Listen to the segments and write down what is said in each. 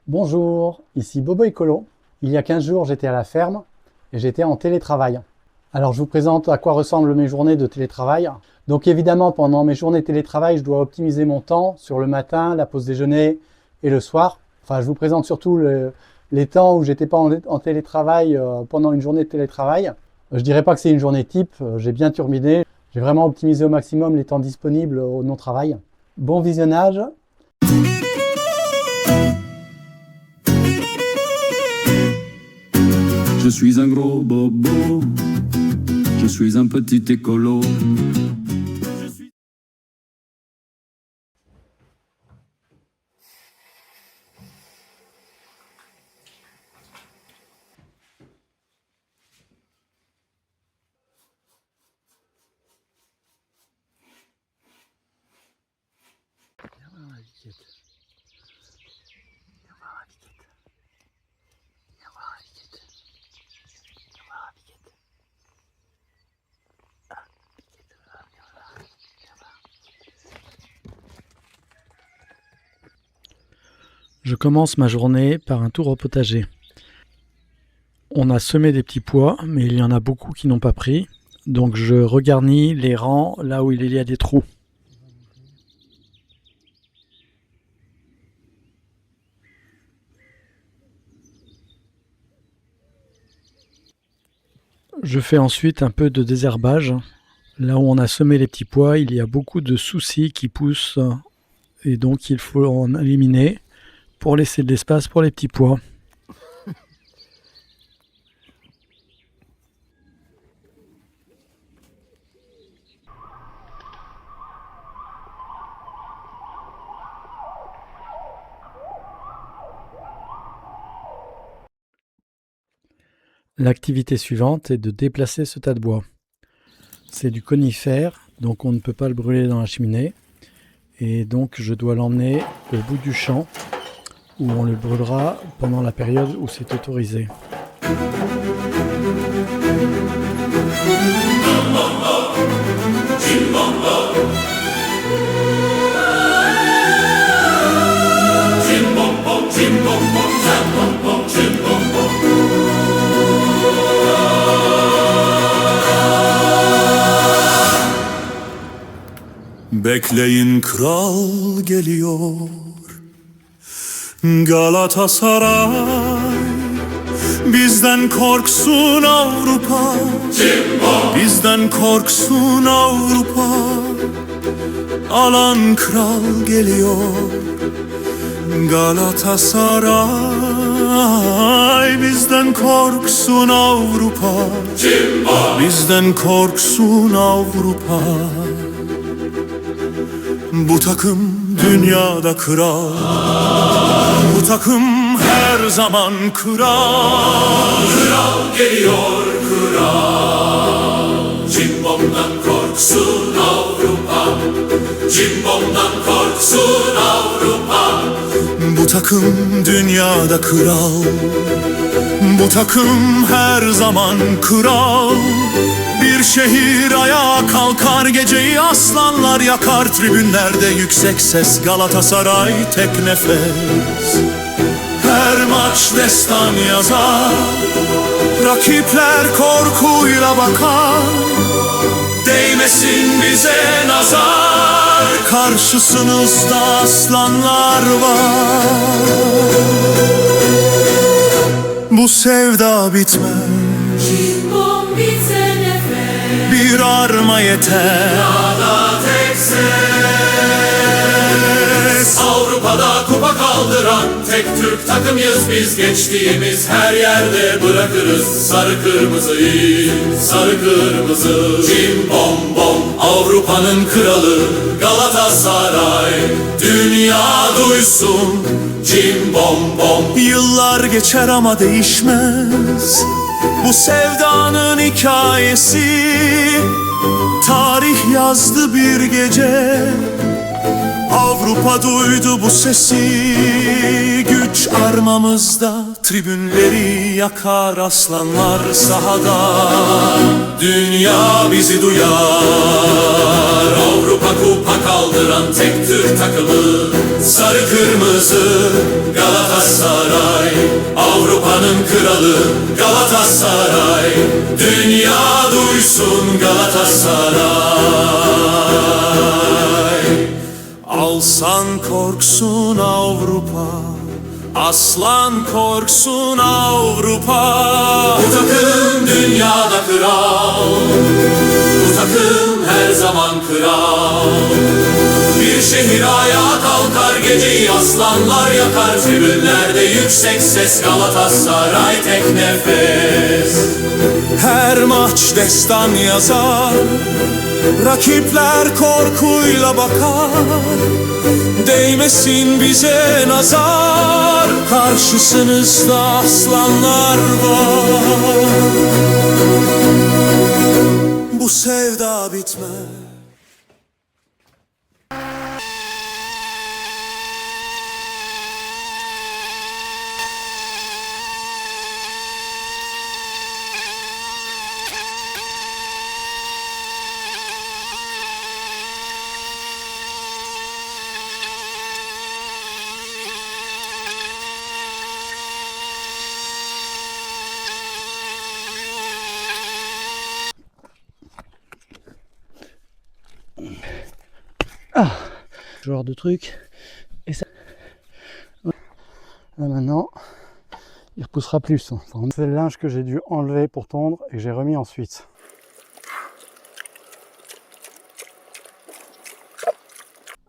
Bonjour, ici Bobo Écolo. Il y a 15 jours, j'étais à la ferme et j'étais en télétravail. Alors je vous présente à quoi ressemblent mes journées de télétravail. Donc évidemment, pendant mes journées de télétravail, je dois optimiser mon temps sur le matin, la pause déjeuner et le soir. Enfin, je vous présente surtout les temps où j'étais pas en télétravail pendant une journée de télétravail. Je dirais pas que c'est une journée type, j'ai bien turbiné. J'ai vraiment optimisé au maximum les temps disponibles au non-travail. Bon visionnage. Je suis un gros bobo, je suis un petit écolo. Je commence ma journée par un tour au potager. On a semé des petits pois, mais il y en a beaucoup qui n'ont pas pris. Donc je regarnis les rangs là où il y a des trous. Je fais ensuite un peu de désherbage. Là où on a semé les petits pois, il y a beaucoup de soucis qui poussent et donc il faut en éliminer pour laisser de l'espace pour les petits pois. L'activité suivante est de déplacer ce tas de bois. C'est du conifère, donc on ne peut pas le brûler dans la cheminée. Et donc je dois l'emmener au bout du champ, où on le brûlera pendant la période où c'est autorisé. Bekleyin, kral geliyor. Galatasaray, bizden korksun Avrupa. Bizden korksun Avrupa. Alan kral geliyor. Galatasaray, bizden korksun Avrupa. Bizden korksun Avrupa. Bu takım dünyada kral. Bu takım her zaman kral. Kral geliyor kral. Cimbom'dan korksun Avrupa. Cimbom'dan korksun Avrupa. Bu takım dünyada kral. Bu takım her zaman kral. Bir şehir ayağa kalkar, geceyi aslanlar yakar. Tribünlerde yüksek ses, Galatasaray tek nefes. Her maç destan yazar, rakipler korkuyla bakar. Değmesin bize nazar, karşısınızda aslanlar var. Bu sevda bitmez, Cimbom bitse nefes. bir arma yeter. Dağda tek ses. Avrupa'da kupa kaldıran tek Türk takımıyız biz. Geçtiğimiz her yerde bırakırız sarı kırmızıyı, sarı kırmızı. Cimbom bom, Avrupa'nın kralı Galatasaray. Dünya duysun cimbom bom. Yıllar geçer ama değişmez bu sevdanın hikayesi. Tarih yazdı bir gece, Avrupa duydu bu sesi. Güç armamızda, tribünleri yakar aslanlar sahada. Dünya bizi duyar. Avrupa kupa kaldıran tek Türk takımı. Sarı kırmızı Galatasaray. Avrupa'nın kralı Galatasaray. Dünya duysun Galatasaray. Alsan korksun Avrupa, aslan korksun Avrupa. Bu takım dünyada kral, bu takım her zaman kral. Bir şehir ayağa kalkar, geceyi aslanlar yakar. Tribünlerde yüksek ses, Galatasaray tek nefes. Her maç destan yazar, rakipler korkuyla bakar. Değmesin bize nazar, karşısınızda aslanlar var. Bu sevda bitmez. Genre de truc. Et ça. Là maintenant, il repoussera plus. Enfin, c'est le linge que j'ai dû enlever pour tondre et que j'ai remis ensuite.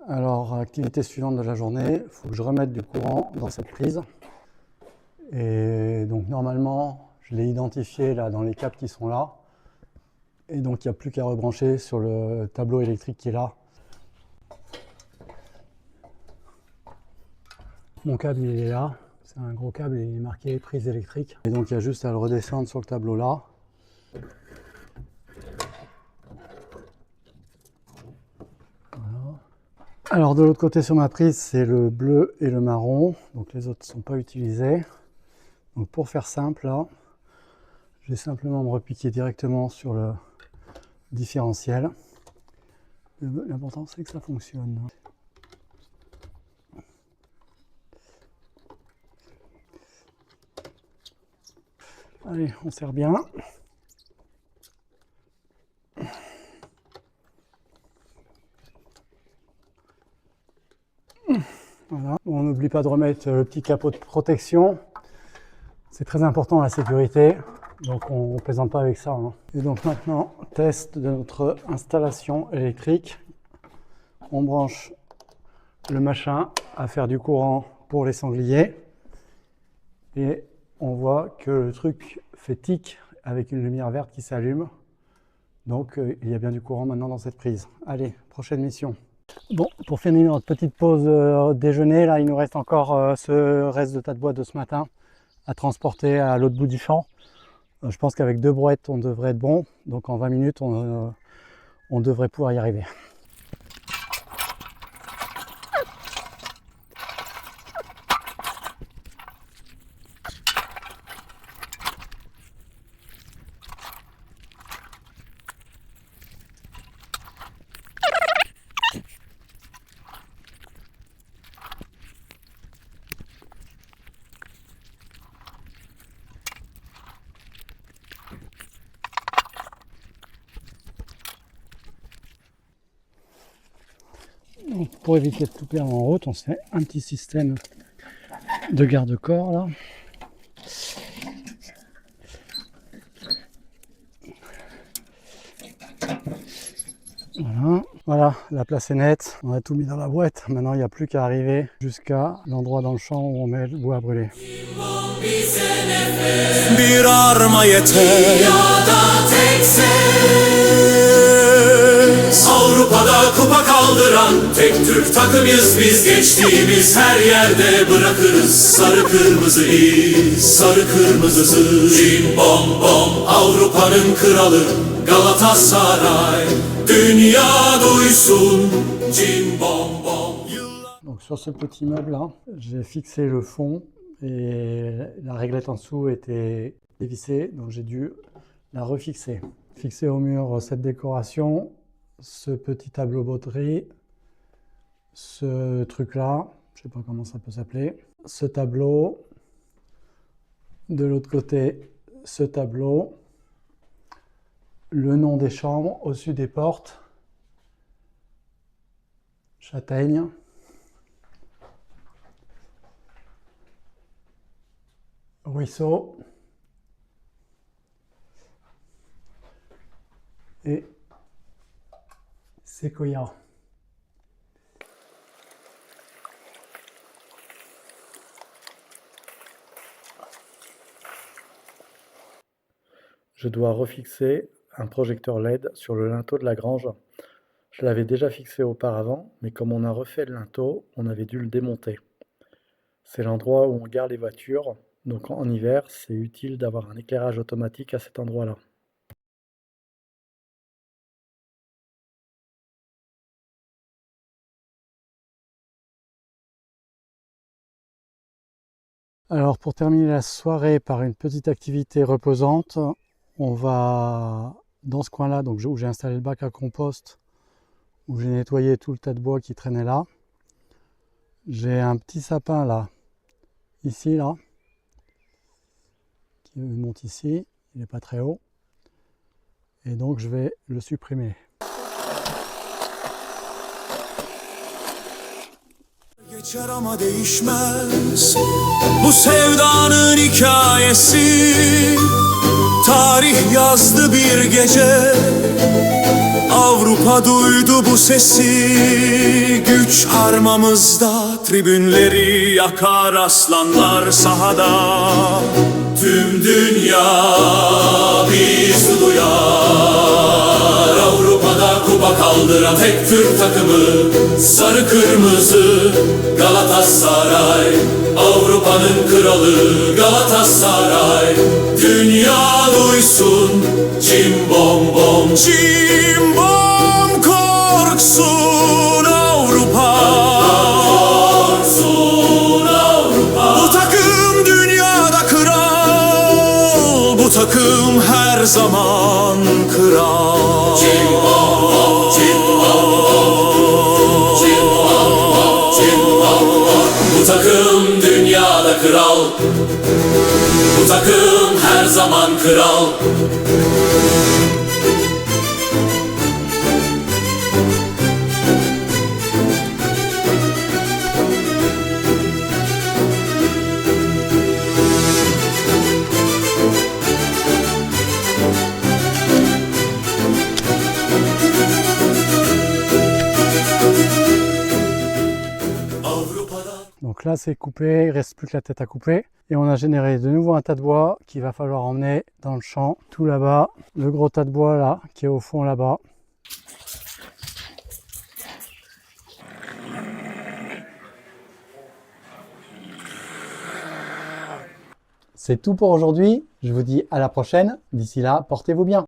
Alors, activité suivante de la journée, il faut que je remette du courant dans cette prise. Et donc normalement, je l'ai identifié là dans les câbles qui sont là. Et donc il n'y a plus qu'à rebrancher sur le tableau électrique qui est là. Mon câble il est là, c'est un gros câble et il est marqué prise électrique. Et donc il y a juste à le redescendre sur le tableau là. Voilà. Alors de l'autre côté sur ma prise, c'est le bleu et le marron, donc les autres ne sont pas utilisés. Donc pour faire simple là, je vais simplement me repiquer directement sur le différentiel. L'important c'est que ça fonctionne. Allez, on serre bien. Voilà. On n'oublie pas de remettre le petit capot de protection. C'est très important la sécurité, donc on ne plaisante pas avec ça. Hein. Et donc maintenant, test de notre installation électrique. On branche le machin à faire du courant pour les sangliers. Et on voit que le truc fait tic avec une lumière verte qui s'allume. Donc il y a bien du courant maintenant dans cette prise. Allez, prochaine mission. Bon, pour finir notre petite pause déjeuner, là il nous reste encore ce reste de tas de bois de ce matin à transporter à l'autre bout du champ. Je pense qu'avec 2 brouettes on devrait être bon. Donc en 20 minutes on devrait pouvoir y arriver. Donc, pour éviter de tout perdre en route, on se fait un petit système de garde-corps là. Voilà, la place est nette, on a tout mis dans la boîte. Maintenant il n'y a plus qu'à arriver jusqu'à l'endroit dans le champ où on met le bois à brûler. Bir arma yeter. Avrupa'da kupa kaldıran tek Türk takımıyız biz. Geçtiğimiz her yerde bırakırız sarı kırmızı iz, sarı kırmızısı. Cim bom bom, Avrupa'nın kralı Galatasaray. Dünya duysun, cim bom bom. Donc sur ce petit meuble là, j'ai fixé le fond et la réglette en dessous était dévissée, donc j'ai dû la refixer. Fixer au mur cette décoration, ce petit tableau poterie, ce truc là, je sais pas comment ça peut s'appeler, ce tableau, De l'autre côté, ce tableau, le nom des chambres au-dessus des portes, châtaigne. Ruisseau. Et séquoia. Je dois refixer un projecteur LED sur le linteau de la grange. Je l'avais déjà fixé auparavant, mais comme on a refait le linteau, on avait dû le démonter. C'est l'endroit où on gare les voitures, donc en hiver, c'est utile d'avoir un éclairage automatique à cet endroit-là. Alors pour terminer la soirée par une petite activité reposante, on va dans ce coin-là, donc où j'ai installé le bac à compost, où j'ai nettoyé tout le tas de bois qui traînait là. J'ai un petit sapin là, ici là, qui monte ici, il n'est pas très haut, et donc je vais le supprimer. Geçer ama değişmez bu sevdanın hikayesi. Tarih yazdı bir gece, Avrupa duydu bu sesi. Güç harmamızda, tribünleri yakar aslanlar sahada. Tüm dünya bizi duyar. Avrupa'da kupa kaldıran tek Türk takımı sarı kırmızı Galatasaray. Avrupa'nın kralı Galatasaray. Dünya duysun cim bom bom. Cim bom korksun Avrupa. Korksun Avrupa. Bu takım dünyada kral, bu takım her zaman kral. Cim bom bom, cim bom bom. Cim bom bom, cim bom bom. Bu takım dünyada kral. Bu takım her zaman kral. Donc là c'est coupé, il ne reste plus que la tête à couper. Et on a généré de nouveau un tas de bois qu'il va falloir emmener dans le champ. Tout là-bas, le gros tas de bois là, qui est au fond là-bas. C'est tout pour aujourd'hui. Je vous dis à la prochaine. D'ici là, portez-vous bien.